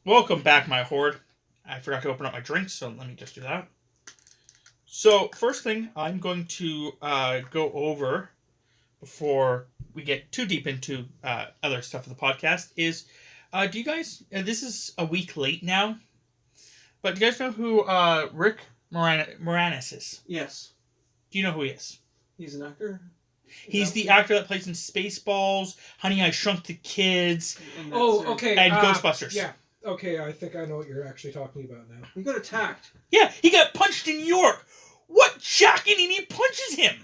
Welcome back, my horde. I forgot to open up my drinks, so let me just do that. So, first thing I'm going to go over before we get too deep into other stuff of the podcast is, do you guys, this is a week late now, but do you guys know who Rick Moranis is? Yes. Do you know who he is? He's an actor? He's the actor that plays in Spaceballs, Honey, I Shrunk the Kids, Okay. and Ghostbusters. Yeah. Okay, I think I know what you're actually talking about now. He got attacked. Yeah, he got punched in New York. What jackass punches him?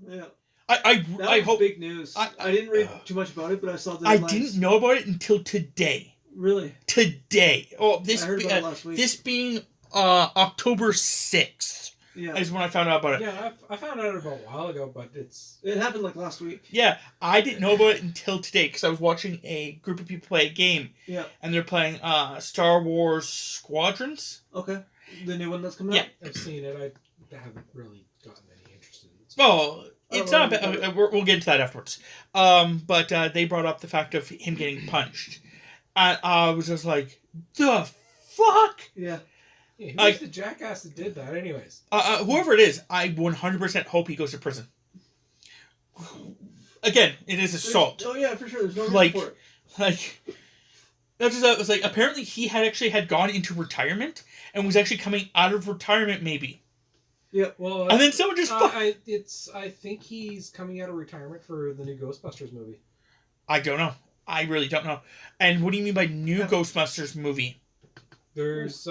Yeah. I hope big news. I didn't read too much about it, but I saw the I headlines. didn't know about it until today. Really? Today. Oh, I heard about it last week. This being October 6th is when I found out about it. Yeah, I found out about a while ago, but it happened like last week. Yeah, I didn't know about it until today because I was watching a group of people play a game. Yeah. And they're playing Star Wars Squadrons. Okay. The new one that's coming out? I've seen it. I haven't really gotten any interest in it. Oh, it's not bad. We'll get into that afterwards. But they brought up the fact of him getting punched. And I was just like, the fuck? Yeah. Yeah, who's the jackass that did that anyways? Whoever it is, I 100% hope he goes to prison. Again, it is assault. Oh yeah, for sure. There's no reason for it. It was like, apparently he had gone into retirement and was actually coming out of retirement maybe. Yeah. Well, and then someone just I think he's coming out of retirement for the new Ghostbusters movie. I don't know. I really don't know. And what do you mean by new Ghostbusters movie? There's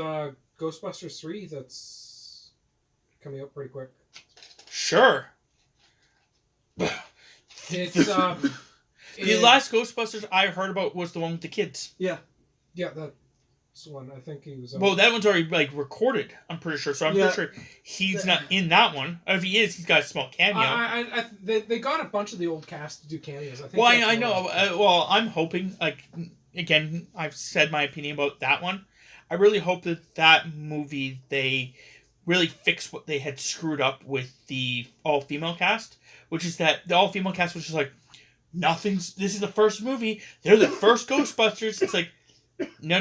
Ghostbusters 3 that's coming up pretty quick. Sure. It's the last Ghostbusters I heard about was the one with the kids. Yeah. Yeah, that's the one. I think he was. Well, that one's already recorded. I'm pretty sure. So I'm pretty sure he's not in that one. If he is, he's got a small cameo. They got a bunch of the old cast to do cameos. I think. Well, I know. Well, I'm hoping. Again, I've said my opinion about that one. I really hope that movie they really fix what they had screwed up with the all-female cast, which is that the all-female cast was just like, this is the first movie. They're the first Ghostbusters. It's like, no.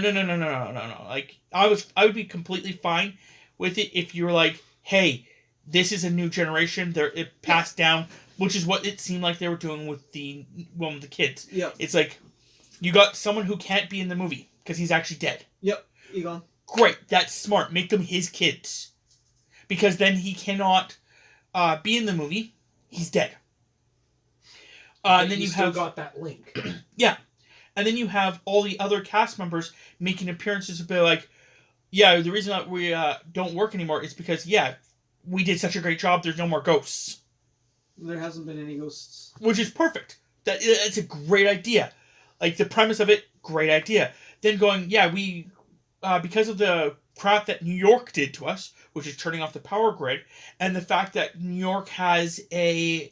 Like, I would be completely fine with it if you were like, hey, this is a new generation. It passed down, which is what it seemed like they were doing with the one with the kids. Yeah. It's like, you got someone who can't be in the movie because he's actually dead. Yep. Egon. Great. That's smart. Make them his kids. Because then he cannot be in the movie. He's dead. And then you still got that link. Yeah. And then you have all the other cast members making appearances to be like, yeah, the reason that we don't work anymore is because, we did such a great job, there's no more ghosts. There hasn't been any ghosts. Which is perfect. It's a great idea. Like, the premise of it, great idea. Then going, we, because of the crap that New York did to us, which is turning off the power grid, and the fact that New York has a,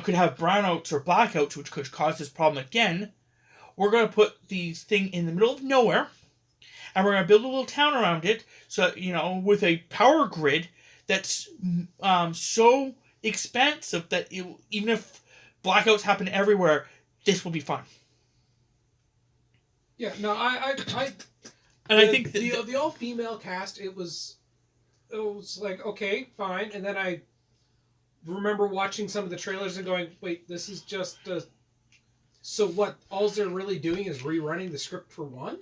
could have brownouts or blackouts, which could cause this problem again, we're going to put the thing in the middle of nowhere, and we're going to build a little town around it, so, with a power grid that's so expansive that even if blackouts happen everywhere, this will be fun. Yeah, no, I think that the all female cast, it was like, okay, fine, and then I remember watching some of the trailers and going, wait, this is just so what? All they're really doing is rerunning the script for one?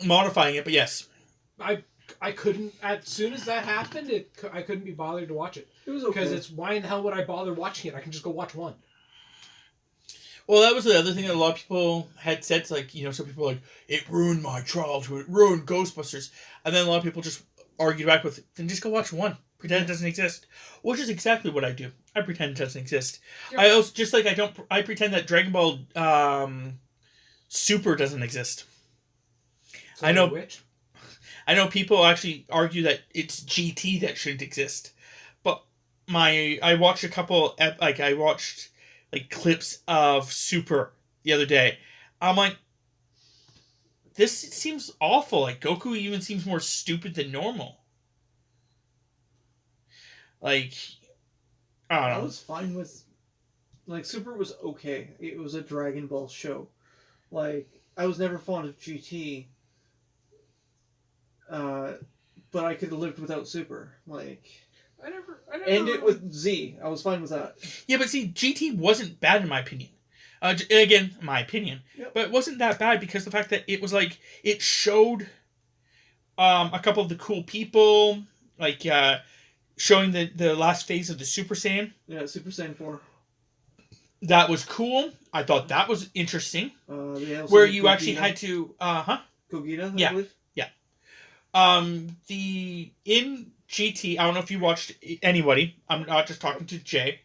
Modifying it, but yes. I couldn't, as soon as that happened, I couldn't be bothered to watch it. It was okay. Because it's, why in the hell would I bother watching it? I can just go watch one. Well, that was the other thing that a lot of people had said. It's like, some people were like, it ruined my childhood, it ruined Ghostbusters. And then a lot of people just argued back with, then just go watch one. Pretend it doesn't exist. Which is exactly what I do. I pretend it doesn't exist. Yep. I also, just like I pretend that Dragon Ball Super doesn't exist. So I know which? I know people actually argue that it's GT that shouldn't exist. But I watched clips of Super the other day. I'm like, this seems awful. Like, Goku even seems more stupid than normal. Like, I don't know. I was fine with, Super was okay. It was a Dragon Ball show. Like, I was never fond of GT, but I could have lived without Super. Like, I never end it with Z. I was fine with that. Yeah, but see, GT wasn't bad in my opinion. Again, my opinion, but it wasn't that bad because the fact that it was like it showed a couple of the cool people, like showing the last phase of the Super Saiyan. Yeah, Super Saiyan 4. That was cool. I thought that was interesting. Where you actually had to, Gogeta, I Yeah. believe. The in GT. I don't know if you watched anybody. I'm not just talking to Jay.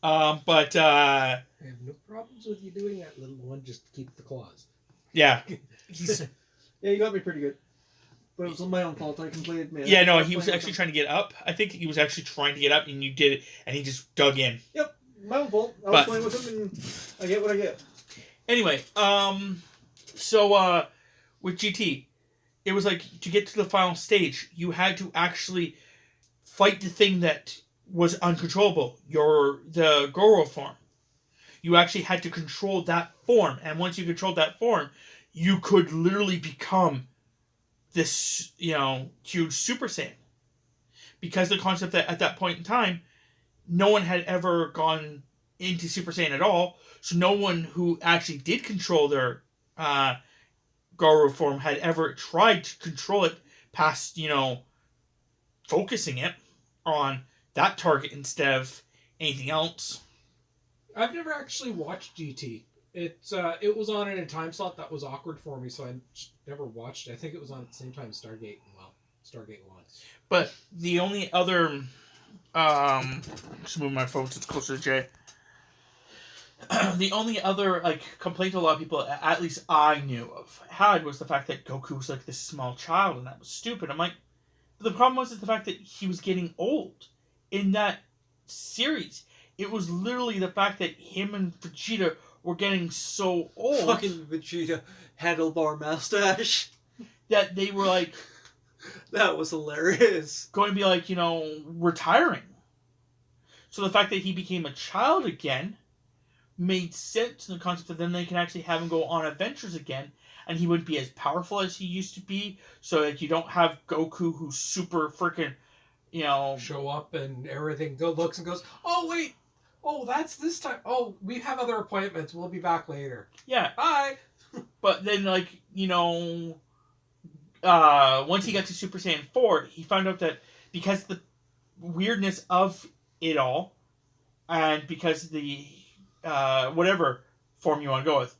But I have no problems with you doing that, little one. Just keep the claws. yeah, Yeah, you got me pretty good. But it was my own fault. I completely admit. yeah. No, he was actually trying to get up. I think he was actually trying to get up, and you did it, and he just dug in. Yep, my own fault. I was playing with him, and I get what I get. Anyway, so with GT, it was like to get to the final stage, you had to actually fight the thing that was uncontrollable. The Goro form. You actually had to control that form, and once you controlled that form, you could literally become this, huge Super Saiyan. Because the concept that at that point in time, no one had ever gone into Super Saiyan at all, so no one who actually did control their Goro form had ever tried to control it past, focusing it on that target instead of anything else. I've never actually watched GT. It was on in a time slot that was awkward for me, so I just never watched it. I think it was on at the same time Stargate 1. But the only other just move my phone so it's closer to Jay. The only other complaint a lot of people, at least I knew of, had was the fact that Goku was like this small child and that was stupid. I'm like, the problem was the fact that he was getting old in that series. It was literally the fact that him and Vegeta were getting so old. Fucking Vegeta handlebar mustache. That they were like... That was hilarious. Going to be retiring. So the fact that he became a child again made sense in the concept that then they can actually have him go on adventures again, and he wouldn't be as powerful as he used to be. So you don't have Goku who's super freaking, show up and everything looks and goes, oh wait, oh that's this time. Oh, we have other appointments. We'll be back later. Yeah. Bye. But then once he got to Super Saiyan 4, he found out that because the weirdness of it all, and because the whatever form you want to go with,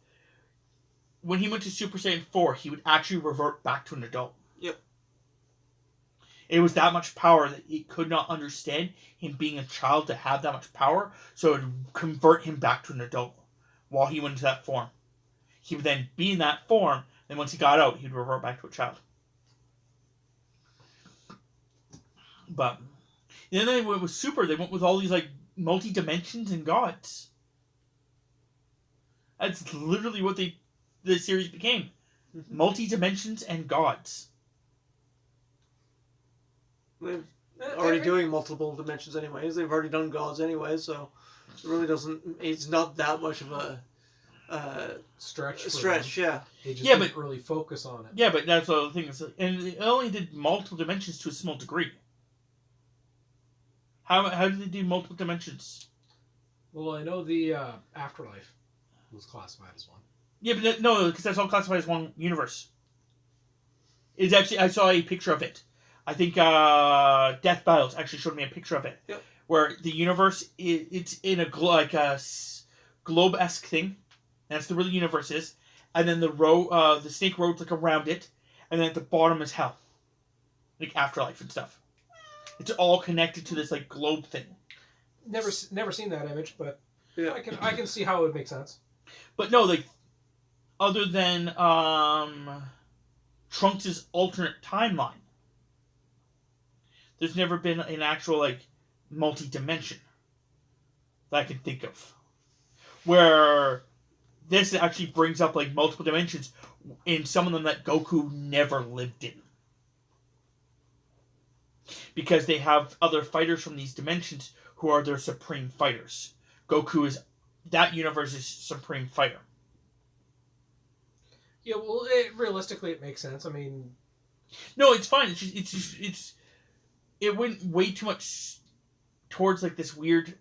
when he went to Super Saiyan 4, he would actually revert back to an adult. Yep. It was that much power that he could not understand him being a child to have that much power, so it would convert him back to an adult while he went into that form. He would then be in that form, then once he got out, he'd revert back to a child. But then they went with Super. They went with all these multi-dimensions and gods. That's literally what the series became. Mm-hmm. Multi-dimensions and gods. They're already doing multiple dimensions anyways. They've already done gods anyway, so it really doesn't... It's not that much of a... stretch, yeah. They just didn't really focus on it. Yeah, but that's the other thing. And it only did multiple dimensions to a small degree. How did they do multiple dimensions? Well, I know the Afterlife was classified as one. Yeah, but no, because that's all classified as one universe. It's actually, I saw a picture of it. I think Death Battles actually showed me a picture of it. Yep. Where the universe, it's in a globe-esque thing. That's the real universe is. And then the snake road's around it. And then at the bottom is hell. Afterlife and stuff. It's all connected to this globe thing. Never seen that image, but yeah. I can see how it would make sense. But no, other than Trunks' alternate timeline, there's never been an actual multi-dimension that I can think of where this actually brings up multiple dimensions in some of them that Goku never lived in. Because they have other fighters from these dimensions who are their supreme fighters. Goku is that universe's supreme fighter. Yeah, well, realistically, it makes sense. I mean, No, it's fine. It went way too much towards like this weird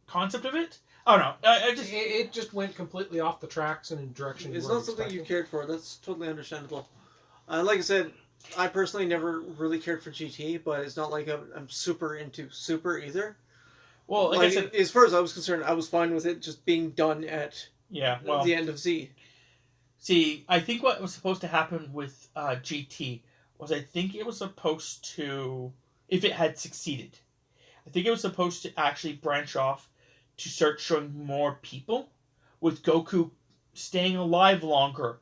concept of it. I don't know. I just it just went completely off the tracks and in a direction you It's weren't not something you expecting. cared for. That's totally understandable. Like I said, I personally never really cared for GT, but it's not like I'm super into Super either. well, like I said, as far as I was concerned, I was fine with it just being done at yeah. Well, the end of Z. see, I think what was supposed to happen with GT was I think it was supposed to, if it had succeeded, I think it was supposed to actually branch off to start showing more people, with Goku staying alive longer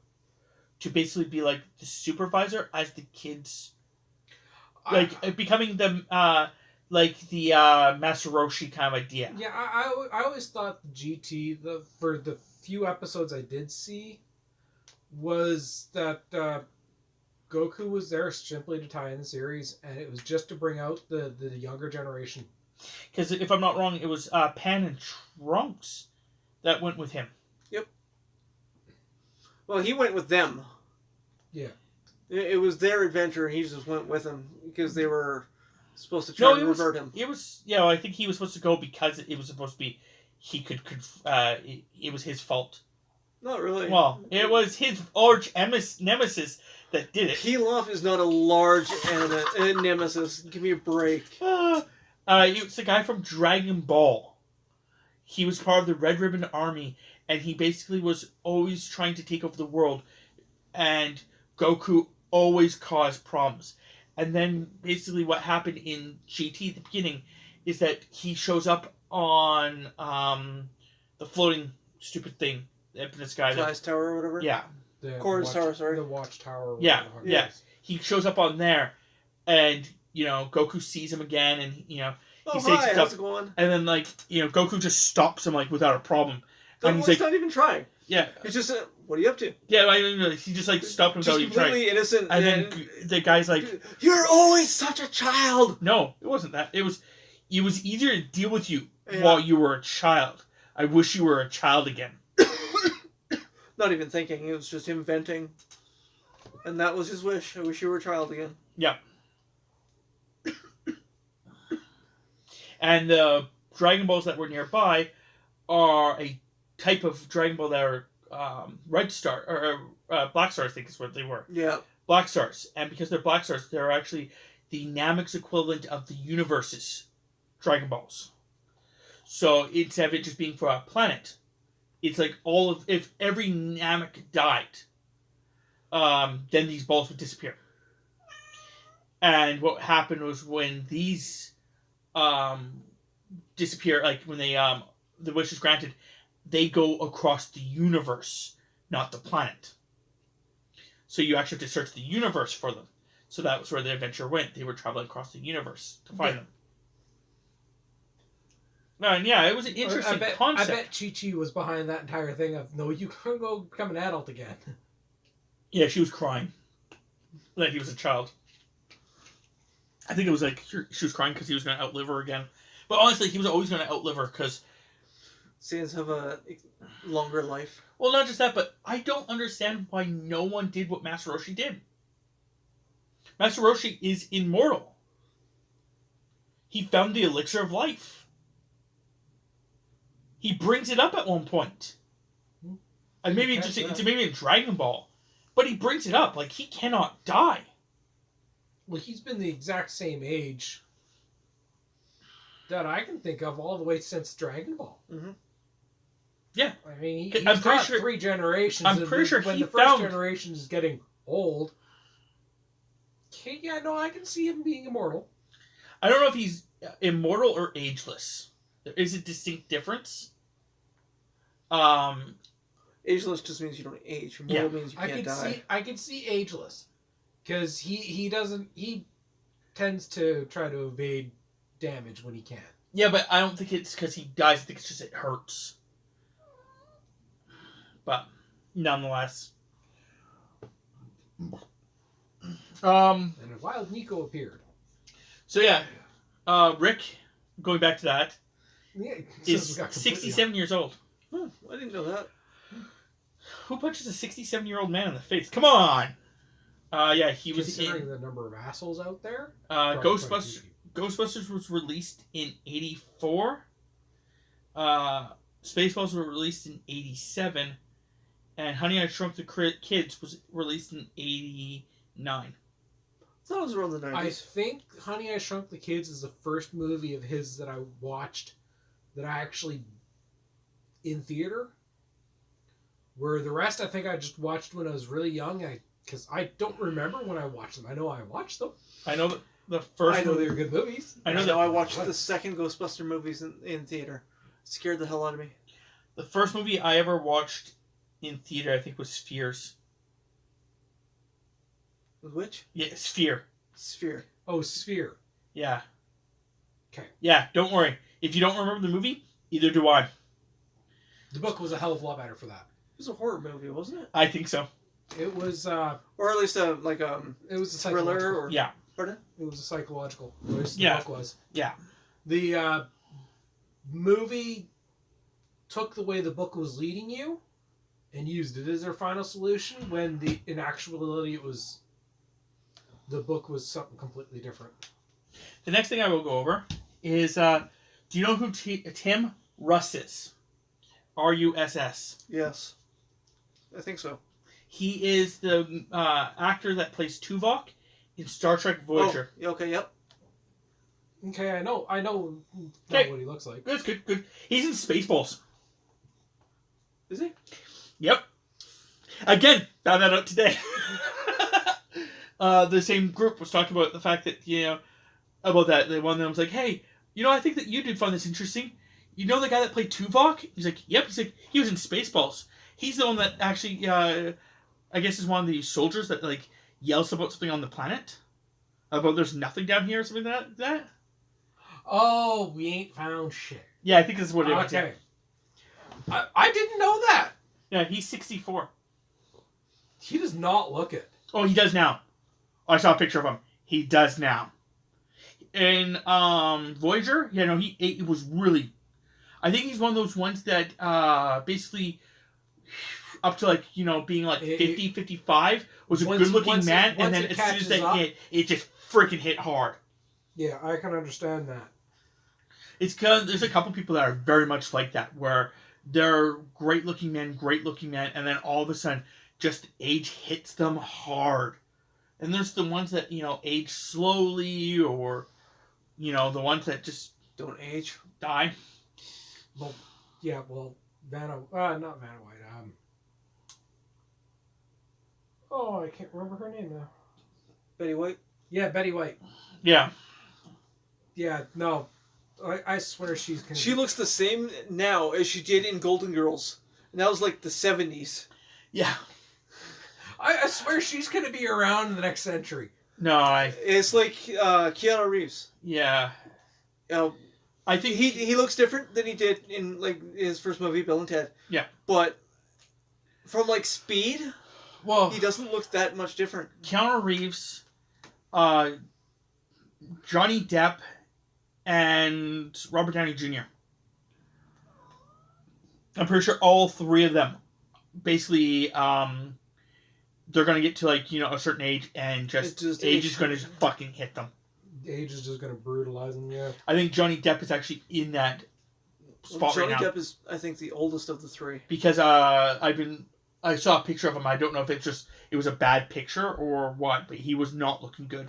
to basically be like the supervisor as the kids, like becoming the Master Roshi kind of idea. Yeah, I always thought the GT for the few episodes I did see was that Goku was there simply to tie in the series, and it was just to bring out the younger generation. Because if I'm not wrong, it was Pan and Trunks that went with him. Yep. Well, he went with them. Yeah. It was their adventure, and he just went with them because they were supposed to try to revert him. It was, yeah. I think he was supposed to go because it was supposed to be he could. It was his fault. Not really. Well, it was his arch nemesis that did it. Pilaf is not a large nemesis. Give me a break. It's the guy from Dragon Ball. He was part of the Red Ribbon Army, and he basically was always trying to take over the world, and Goku always caused problems. And then basically what happened in GT at the beginning is that he shows up on the floating stupid thing. This guy. Fly's Tower or whatever? Yeah. Corn's Tower, sorry. The Watchtower. Yeah, yeah. He shows up on there, and, Goku sees him again, and, he says hi, stuff. how's it going? And then, Goku just stops him, without a problem. And he's He's not even trying. yeah. He's just, what are you up to? Yeah, he just, stopped him Just without even trying. completely innocent. And then the guy's like, you're always such a child! no, it wasn't that. It was easier to deal with you Yeah. while you were a child. I wish you were a child again. Not even thinking, it was just him venting. And that was his wish. I wish you were a child again. Yeah. And the Dragon Balls that were nearby are a type of Dragon Ball that are Red Star, or Black Stars, I think is what they were. Yeah. Black Stars. And because they're Black Stars, they're actually the Namex equivalent of the universe's Dragon Balls. So instead of it just being for a planet, it's like if every Namek died, then these balls would disappear. And what happened was when these disappear, like when they the wish is granted, they go across the universe, not the planet. So you actually have to search the universe for them. So that was where the adventure went. They were traveling across the universe to find them. And yeah, it was an interesting concept. I bet Chi-Chi was behind that entire thing of, no, you can't go become an adult again. Yeah, she was crying. That he was a child. I think it was like she was crying because he was going to outlive her again. But honestly, he was always going to outlive her because Saiyans have a longer life. well, not just that, but I don't understand why no one did what Master Roshi did. Master Roshi is immortal. He found the elixir of life. He brings it up at one point. And maybe it's maybe a Dragon Ball. But he brings it up. Like, he cannot die. Well, he's been the exact same age that I can think of all the way since Dragon Ball. Mm-hmm. Yeah. I mean, he's I'm pretty got sure, 3 generations. I'm pretty sure when he the first found generation is getting old. Okay, yeah, no, I can see him being immortal. I don't know if he's immortal or ageless. There is a distinct difference. Ageless just means you don't age. Immortal means you can't die. I could see ageless, because he tends to try to evade damage when he can. Yeah, but I don't think it's because he dies. I think it's just it hurts. But nonetheless, And a wild Nico appeared. So yeah, Rick, going back to that, Yeah, is 67 years old. Oh, I didn't know that. Who punches a 67-year-old man in the face? Come on. Yeah, he was Considering in the number of assholes out there. Ghostbusters. Ghostbusters was released in '84. Spaceballs were released in '87, and Honey I Shrunk the Kids was released in '89. I thought it was around the 90s. I think Honey I Shrunk the Kids is the first movie of his that I watched that I actually in theater. Where the rest I think I just watched when I was really young. Because I don't remember when I watched them. I know I watched them. I know that the first. I know they were good movies. I know that I watched the second Ghostbuster movies in theater. It scared the hell out of me. The first movie I ever watched in theater, I think, was Spheres. Which? Yeah, Sphere. Sphere. Oh, Sphere. Yeah. Okay. Yeah, don't worry. If you don't remember the movie, either do I. The book was a hell of a lot better for that. It was a horror movie, wasn't it? I think so. It was, or at least it was a thriller. Or yeah. Pardon? It was a psychological. At least the Yeah. book was. Yeah. The movie took the way the book was leading you and used it as their final solution when in actuality the book was something completely different. The next thing I will go over is, do you know who Tim Russ is? R-U-S-S. Yes. I think so. He is the actor that plays Tuvok in Star Trek Voyager. Oh, okay, yep. Okay, I know Okay. what he looks like. That's good, good. He's in Spaceballs. Is he? Yep. Again, found that out today. The same group was talking about the fact that, about that. One of them was like, hey, I think that you did find this interesting. You know the guy that played Tuvok? He's like, yep. He's like, he was in Spaceballs. He's the one that actually, I guess, is one of the soldiers that, like, yells about something on the planet. About there's nothing down here or something like that. Oh, we ain't found shit. Yeah, I think that's what it was. Okay. I didn't know that. Yeah, he's 64. He does not look it. Oh, he does now. I saw a picture of him. He does now. In Voyager, he was really... I think he's one of those ones that basically... Up to, like, being like 50, 55, was a good-looking man, and then as soon as that hit, it just freaking hit hard. Yeah, I can understand that. It's because there's a couple people that are very much like that, where they're great-looking men, and then all of a sudden, just age hits them hard. And there's the ones that, age slowly, or, the ones that just... Don't age. Die. Well, yeah, not Vanna White, I can't remember her name now. Betty White? Yeah, Betty White. Yeah. Yeah, no. I swear she's gonna... She looks the same now as she did in Golden Girls. And that was like the 70s. Yeah. I swear she's gonna be around in the next century. No, It's like Keanu Reeves. Yeah. I think he looks different than he did in like his first movie, Bill and Ted. Yeah. But from like speed, he doesn't look that much different. Keanu Reeves, Johnny Depp, and Robert Downey Jr. I'm pretty sure all three of them basically they're gonna get to like a certain age and just age is gonna just fucking hit them. Age is just gonna brutalize them. Yeah. I think Johnny Depp is actually in that spot right now. Johnny Depp is, I think, the oldest of the three. Because I saw a picture of him. I don't know if it was a bad picture or what, but he was not looking good.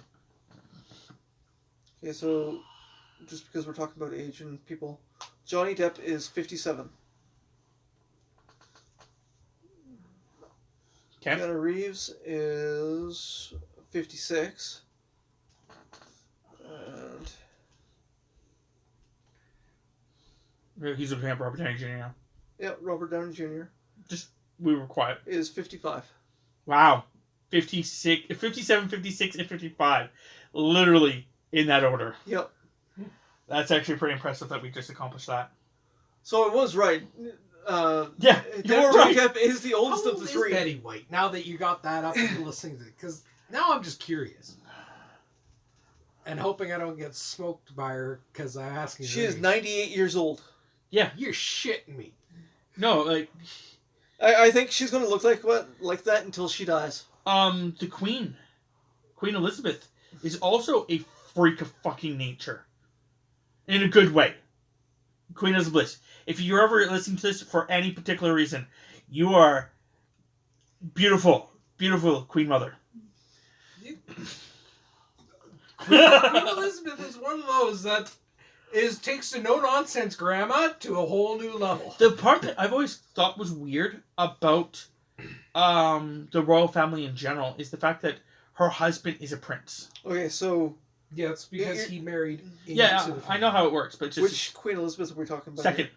Okay, so just because we're talking about age and people, Johnny Depp is 57. Okay. Keanu Reeves is 56. And he's looking at Robert Downey Jr. now. Yeah, Robert Downey Jr. We were quiet. Is 55. Wow. 56, 57, 56, and 55. Literally in that order. Yep. That's actually pretty impressive that we just accomplished that. So I was right. Yeah, you were right. Johnny Depp is the oldest of the three. Betty White, now that you got that up and listening to it, because now I'm just curious. And hoping I don't get smoked by her because I ask you. She is 98 years old. Yeah. You're shitting me. No, like... I think she's going to look like that until she dies. The Queen Elizabeth, is also a freak of fucking nature. In a good way. Queen Elizabeth. If you're ever listening to this for any particular reason, you are beautiful. Beautiful Queen Mother. Queen Elizabeth is one of those that takes the no-nonsense grandma to a whole new level. The part that I've always thought was weird about the royal family in general is the fact that her husband is a prince. Okay, so... Yeah, it's because he married into Yeah, the family. I know how it works, but just... Which Queen Elizabeth are we talking about? Second. Here?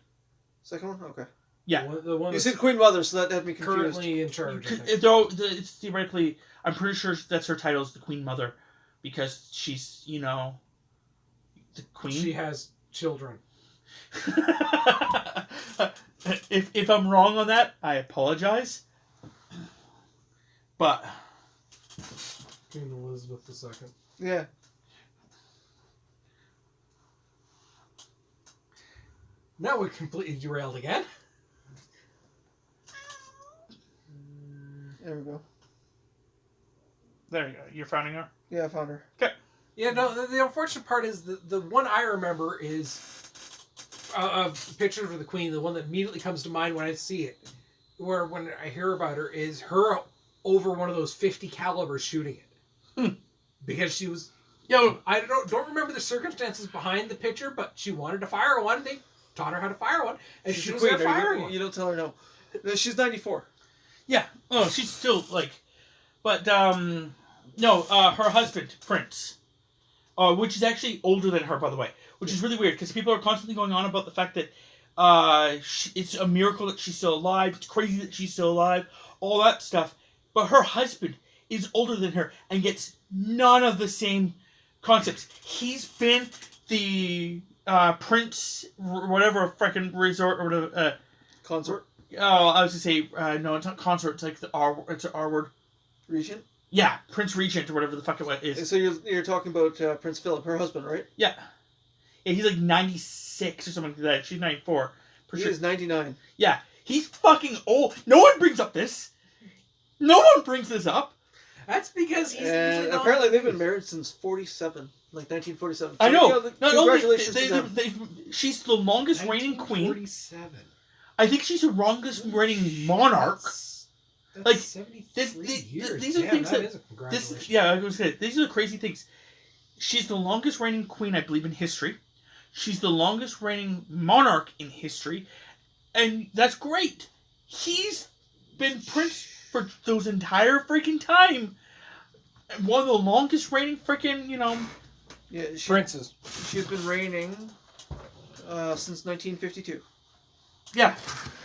Second one? Okay. Yeah. The one you said Queen Mother, so that had me confused. currently in charge. Though, it's theoretically... I'm pretty sure that's her title is the Queen Mother, because she's, the Queen. She has children. If I'm wrong on that, I apologize. But... Queen Elizabeth II. Yeah. Now we're completely derailed again. There we go. There you go. You're finding her? Yeah, I found her. Okay. Yeah, no, the unfortunate part is the one I remember is a picture of the Queen, the one that immediately comes to mind when I see it, where when I hear about her, is her over one of those 50 calibers shooting it. Because she was... I don't remember the circumstances behind the picture, but she wanted to fire one. They taught her how to fire one, and she was there firing one. You don't tell her no. She's 94. Yeah. Oh, she's still, But, no, her husband, Prince, which is actually older than her, by the way, which is really weird, because people are constantly going on about the fact that it's a miracle that she's still alive, it's crazy that she's still alive, all that stuff, but her husband is older than her and gets none of the same concepts. He's been the Prince, whatever freaking resort, or whatever, Consort? Oh, I was gonna say, no, it's not consort, it's like it's an R word. Regent? Yeah, Prince Regent or whatever the fuck it is. So you're talking about Prince Philip, her husband, right? Yeah. Yeah, he's like 96 or something like that. She's 94. He is 99. Yeah, he's fucking old. No one brings up this. No one brings this up. That's because he's And usually not... apparently they've been married since 47. Like 1947. So, I know. Not congratulations only, to them. she's the longest reigning queen. 47. I think she's the longest reigning monarch. That's Like, 73 years. These are things that... is a congratulations. Yeah, I was going to say, these are the crazy things. She's the longest reigning queen, I believe, in history. She's the longest reigning monarch in history. And that's great. He's been prince for those entire freaking time. One of the longest reigning freaking, Yeah, Princes. She's been reigning since 1952. Yeah.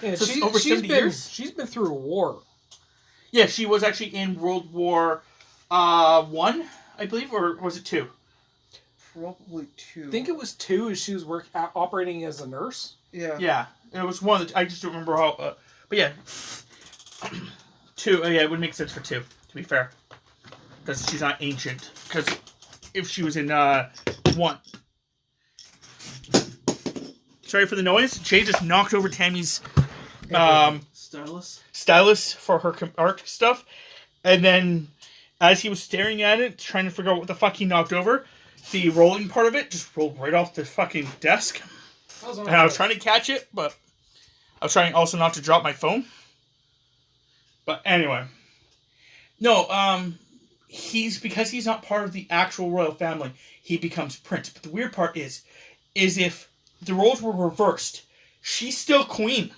Yeah, So over 70 years? She's been through a war. Yeah, she was actually in World War One, I believe, or was it 2? Probably 2. I think it was 2 as she was operating as a nurse. Yeah. Yeah, it was one that I just don't remember how. But yeah, 2. Yeah, it would make sense for 2. To be fair, because she's not ancient. Because if she was in 1. Sorry for the noise. Jay just knocked over Tammy's stylus for her art stuff, and then as he was staring at it, trying to figure out what the fuck he knocked over, the rolling part of it just rolled right off the fucking desk. And I was trying to catch it, but I was trying also not to drop my phone. But anyway. No, because he's not part of the actual royal family, he becomes prince. But the weird part is if the roles were reversed, she's still queen.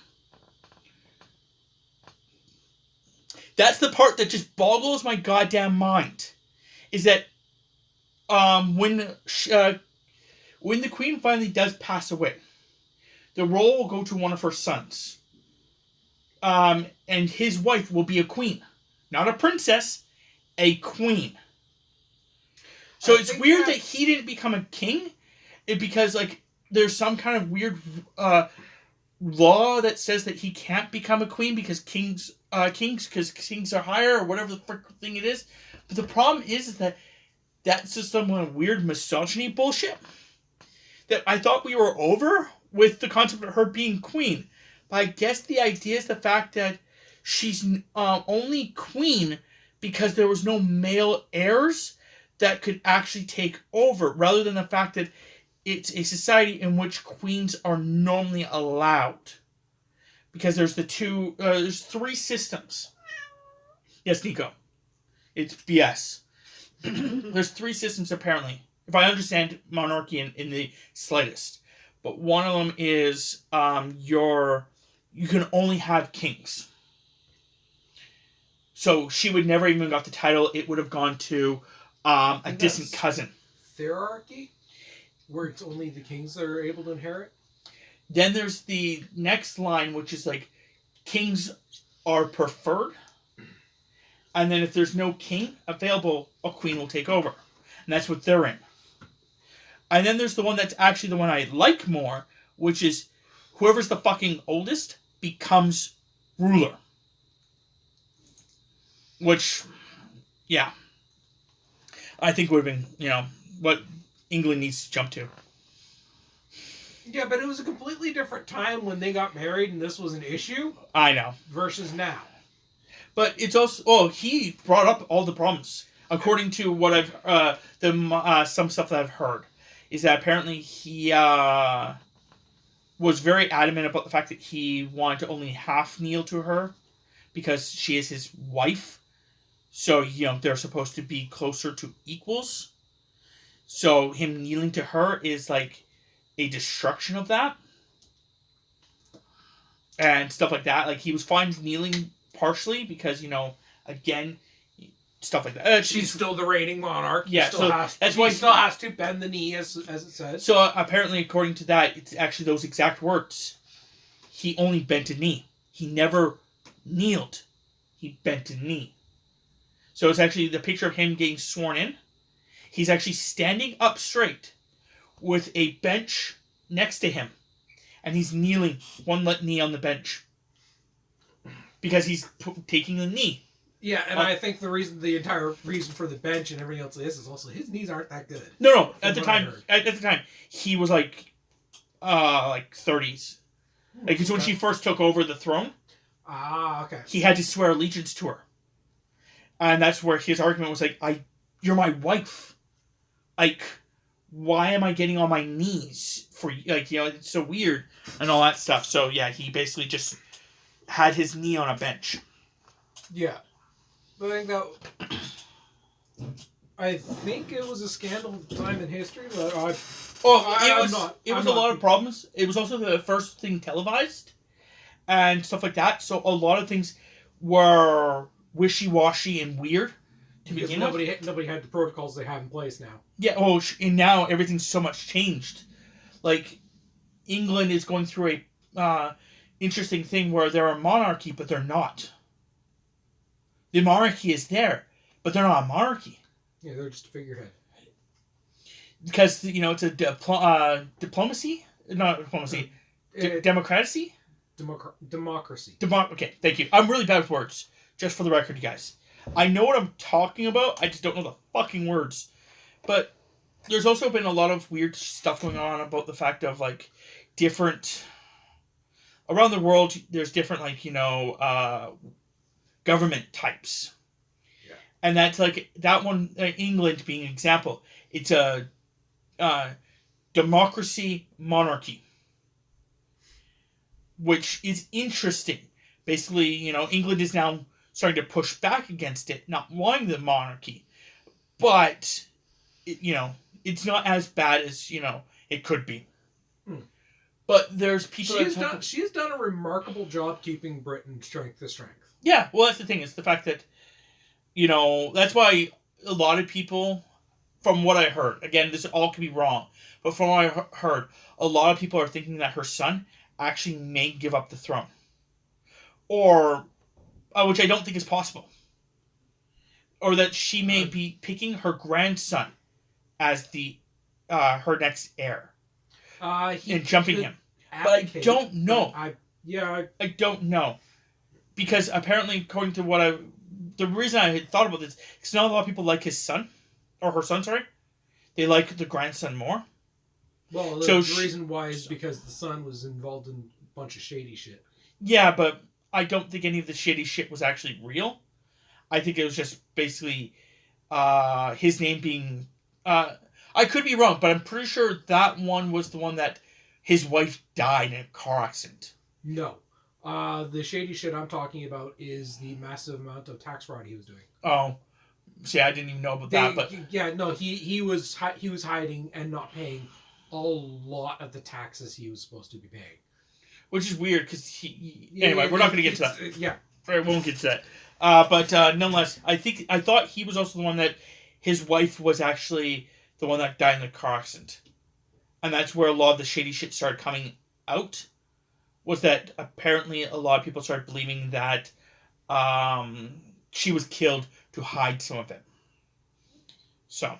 That's the part that just boggles my goddamn mind. Is that when the queen finally does pass away, the role will go to one of her sons. And his wife will be a queen. Not a princess, a queen. So it's weird that he didn't become a king. Because, there's some kind of weird law that says that he can't become a queen because kings are higher, or whatever the frick thing it is. But the problem is that that's just some weird misogyny bullshit that I thought we were over with the concept of her being queen. But I guess the idea is the fact that she's only queen because there was no male heirs that could actually take over, rather than the fact that it's a society in which queens are normally allowed. Because there's there's 3 systems. Yes, Nico. It's BS. There's 3 systems apparently, if I understand monarchy in the slightest. But one of them is you can only have kings. So she would never even got the title. It would have gone to a distant cousin. Hierarchy, where it's only the kings that are able to inherit. Then there's the next line, which is like kings are preferred. And then if there's no king available, a queen will take over. And that's what they're in. And then there's the one that's actually the one I like more, which is whoever's the fucking oldest becomes ruler. Which, yeah, I think would have been, what England needs to jump to. Yeah, but it was a completely different time when they got married and this was an issue. I know. Versus now. But it's also, he brought up all the problems. According to what I've, some stuff that I've heard, is that apparently he was very adamant about the fact that he wanted to only half kneel to her because she is his wife. So, they're supposed to be closer to equals. So him kneeling to her is like a destruction of that. And stuff like that. Like, he was fine kneeling partially because, again, stuff like that. She's still the reigning monarch. Yeah, so that's why he still has to bend the knee, as it says. So apparently, according to that, it's actually those exact words. He only bent a knee. He never kneeled. He bent a knee. So it's actually the picture of him getting sworn in. He's actually standing up straight with a bench next to him. And he's kneeling, one knee on the bench. Because he's taking the knee. Yeah, and I think the entire reason for the bench and everything else is also his knees aren't that good. No. At the time, he was like 30s. Like, it's when she first took over the throne. Ah, okay. He had to swear allegiance to her. And that's where his argument was like, you're my wife. Like, why am I getting on my knees for you? Like, it's so weird and all that stuff. So, yeah, he basically just had his knee on a bench. Yeah. But I think it was a scandal time in history, but it was a lot of problems. It was also the first thing televised and stuff like that. So a lot of things were wishy-washy and weird to begin with. Nobody had the protocols they have in place now. Yeah, and now everything's so much changed. Like, England is going through a interesting thing where they're a monarchy, but they're not. The monarchy is there, but they're not a monarchy. Yeah, they're just a figurehead. Because, it's a diplomacy? Not diplomacy. Democracy? Democracy. Okay, thank you. I'm really bad with words. Just for the record, you guys. I know what I'm talking about, I just don't know the fucking words. But there's also been a lot of weird stuff going on about the fact of, like, different... Around the world, there's different, like, government types. Yeah. And that's, like, that one, England being an example. It's a democracy monarchy. Which is interesting. Basically, England is now starting to push back against it, not wanting the monarchy. But, it's not as bad as, it could be. But there's people she has done a remarkable job keeping Britain strength to strength. Yeah, well, that's the thing. It's the fact that, that's why a lot of people, from what I heard, again, this all could be wrong, but from what I heard, a lot of people are thinking that her son actually may give up the throne. Or, which I don't think is possible. Or that she may be picking her grandson as her next heir. And jumping him. But I don't know. I don't know. Because apparently, according to the reason I had thought about this, because not a lot of people like his son, or her son, sorry. They like the grandson more. Well, the reason why is because the son was involved in a bunch of shady shit. Yeah, but I don't think any of the shitty shit was actually real. I think it was just basically his name being. I could be wrong, but I'm pretty sure that one was the one that his wife died in a car accident. No. The shady shit I'm talking about is the massive amount of tax fraud he was doing. Oh, see, I didn't even know about that. But yeah, no, he was hiding and not paying a lot of the taxes he was supposed to be paying. Which is weird because anyway, we're not going to get to that. Yeah, We won't get to that. But nonetheless, I thought he was also the one that his wife was actually the one that died in the car accident, and that's where a lot of the shady shit started coming out. Was that apparently a lot of people started believing that she was killed to hide some of it. So,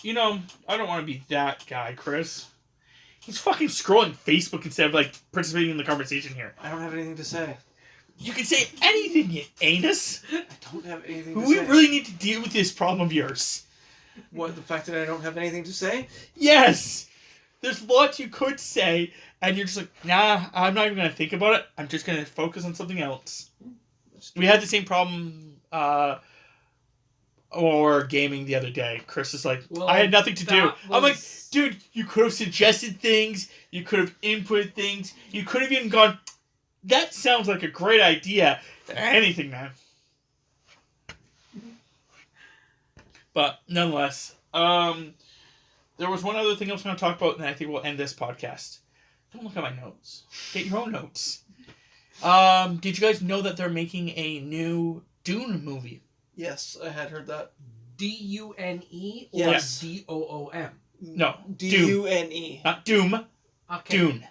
I don't want to be that guy, Chris. He's fucking scrolling Facebook instead of, like, participating in the conversation here. I don't have anything to say. You can say anything, you anus. I don't have anything to We say. really need to deal with this problem of yours. What, the fact that I don't have anything to say? Yes! There's lots you could say, and you're just like, nah, I'm not even going to think about it. I'm just going to focus on something else. We had the same problem or gaming the other day. Chris is like, I had nothing to do. I'm like, dude, you could have suggested things. You could have inputted things. You could have even gone, that sounds like a great idea. Anything, man. But nonetheless, there was one other thing I was going to talk about, and I think we'll end this podcast. Don't look at my notes. Get your own notes. Did you guys know that they're making a new Dune movie? Yes, I had heard that. Dune or Yes. Doom? No. Dune. Not Doom. Okay. Dune.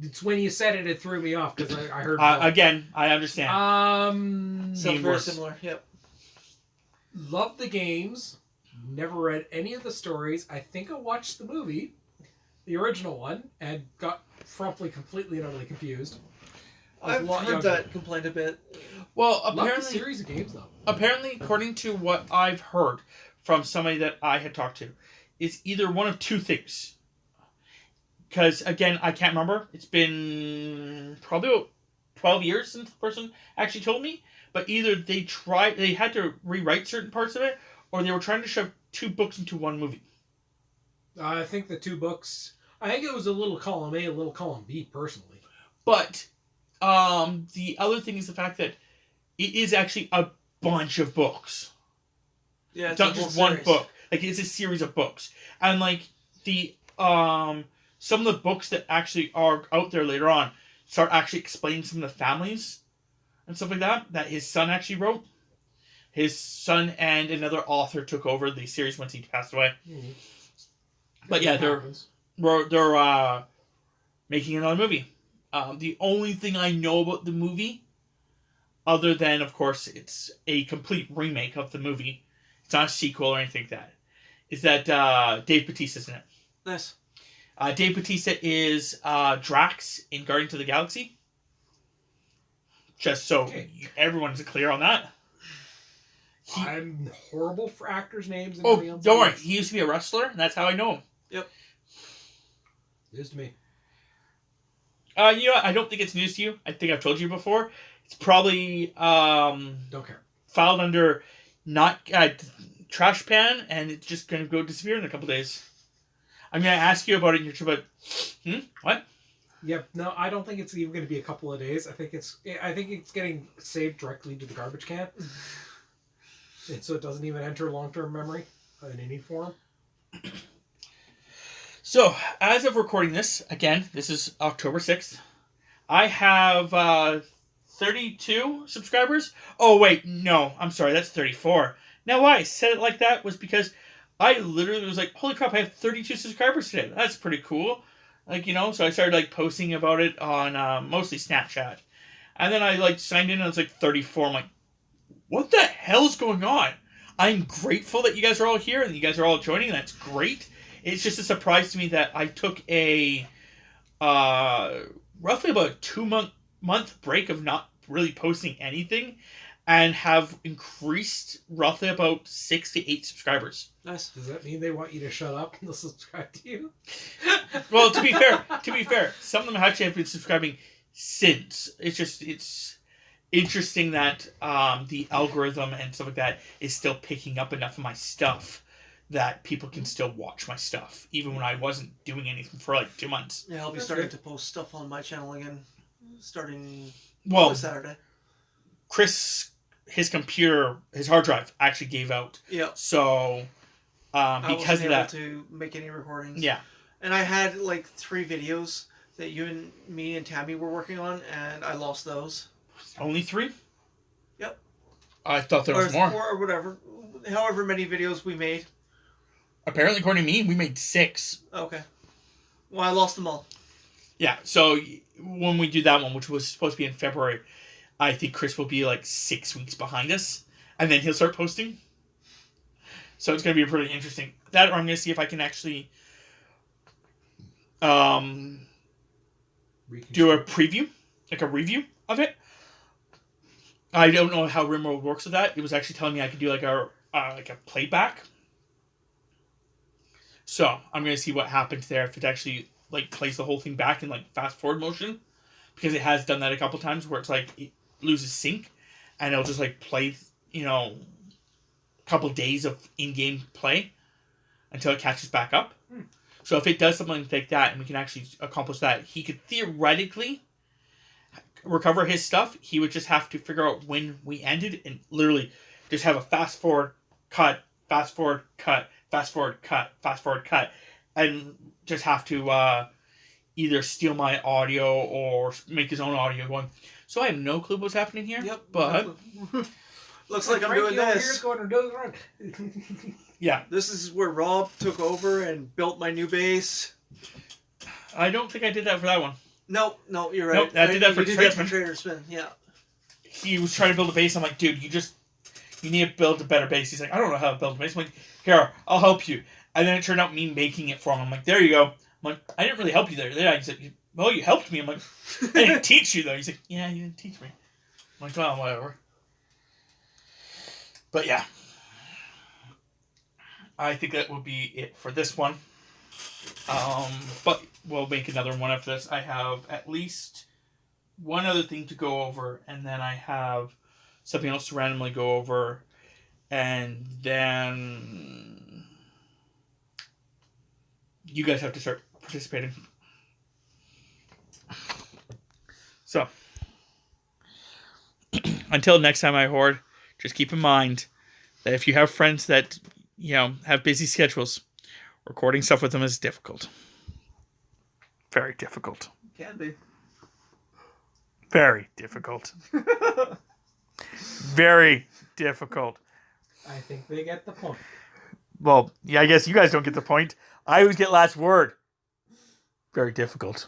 It's when you said it threw me off because I heard. Again, I understand. Sounds very similar. Yep. Love the games. Never read any of the stories. I think I watched the movie, the original one, and got promptly, completely, and utterly confused. I've heard that complaint a bit. Well, Love the apparently, series of games though. Apparently, according to what I've heard from somebody that I had talked to, it's either one of two things. Because again, I can't remember. It's been probably about 12 years since the person actually told me. But either they had to rewrite certain parts of it, or they were trying to shove two books into one movie. I think the two books. I think it was a little column A, a little column B, personally. But the other thing is the fact that it is actually a bunch of books. Yeah, It's not just one book. Like, it's a series of books. And, like, the some of the books that actually are out there later on start actually explaining some of the families and stuff like that his son actually wrote. His son and another author took over the series once he passed away. Mm-hmm. But yeah, they're making another movie. The only thing I know about the movie, other than, of course, it's a complete remake of the movie, it's not a sequel or anything like that, is that Dave Bautista's in it. Nice. Dave Bautista is Drax in Guardians of the Galaxy. Just so everyone's clear on that. I'm horrible for actors' names and Oh, everything else. don't worry. He used to be a wrestler, and that's how I know him. Yep. News to me. You know what? I don't think it's news to you. I think I've told you before. It's probably Don't care. filed under not trash pan, and it's just going to go disappear in a couple days. I'm going to ask you about it, and you're about, what? Yep. No, I don't think it's even going to be a couple of days. I think it's getting saved directly to the garbage can, and so it doesn't even enter long-term memory in any form. So, as of recording this, again, this is October 6th, I have 32 subscribers. Oh, wait, no, I'm sorry, that's 34. Now, why I said it like that was because I literally was like, holy crap, I have 32 subscribers today. That's pretty cool. Like, so I started, like, posting about it on mostly Snapchat. And then I, like, signed in and it was, like, 34. I'm like, what the hell's going on? I'm grateful that you guys are all here and you guys are all joining. That's great. It's just a surprise to me that I took a roughly about a 2-month break of not really posting anything. and have increased roughly about 6 to 8 subscribers. Nice. Does that mean they want you to shut up and they'll subscribe to you? Well, to be fair, some of them actually have been subscribing since. It's interesting that the algorithm and stuff like that is still picking up enough of my stuff that people can still watch my stuff, even when I wasn't doing anything for like 2 months. Yeah, I'll be That's starting good. to post stuff on my channel again, starting Well, Saturday. Chris, his computer, his hard drive actually gave out. Yeah. So, I because wasn't of able that, to make any recordings. yeah. And I had like 3 videos that you and me and Tammy were working on, and I lost those. Only 3? Yep. I thought there was or more. 4 or whatever. However many videos we made. Apparently, according to me, we made 6. Okay. Well, I lost them all. Yeah, so when we do that one, which was supposed to be in February, I think Chris will be like 6 weeks behind us, and then he'll start posting. So it's going to be pretty interesting. That, or I'm going to see if I can actually do a preview, like a review of it. I don't know how Rimworld works with that. It was actually telling me I could do like a playback. So I'm going to see what happens there if it actually like plays the whole thing back in like fast forward motion, because it has done that a couple times where it's like it loses sync and it'll just like play, a couple days of in-game play until it catches back up. So if it does something like that and we can actually accomplish that, he could theoretically recover his stuff. He would just have to figure out when we ended and literally just have a fast forward cut, fast forward cut, fast forward cut, fast forward cut, and just have to either steal my audio or make his own audio going. So I have no clue what's happening here. Yep. But Looks like I'm Frankie doing over this. here's going to do the run. yeah, This is where Rob took over and built my new base. I don't think I did that for that one. No, you're right. Nope, I did that for You did that Tradesman. Trader Spin, yeah. He was trying to build a base. I'm like, dude, you need to build a better base. He's like, I don't know how to build a base. I'm like, here, I'll help you. And then it turned out me making it for him. I'm like, there you go. I'm like, I didn't really help you there. Yeah, he's like, well, you helped me. I'm like, I didn't teach you though. He's like, yeah, you didn't teach me. I'm like, well, whatever. But yeah, I think that will be it for this one. But we'll make another one after this. I have at least one other thing to go over, and then I have something else to randomly go over, and then you guys have to start participating. So, until next time, I hoard. Just keep in mind that if you have friends that, have busy schedules, recording stuff with them is difficult. Very difficult. Can be. Very difficult. Very difficult. I think they get the point. Well, yeah, I guess you guys don't get the point. I always get last word. Very difficult.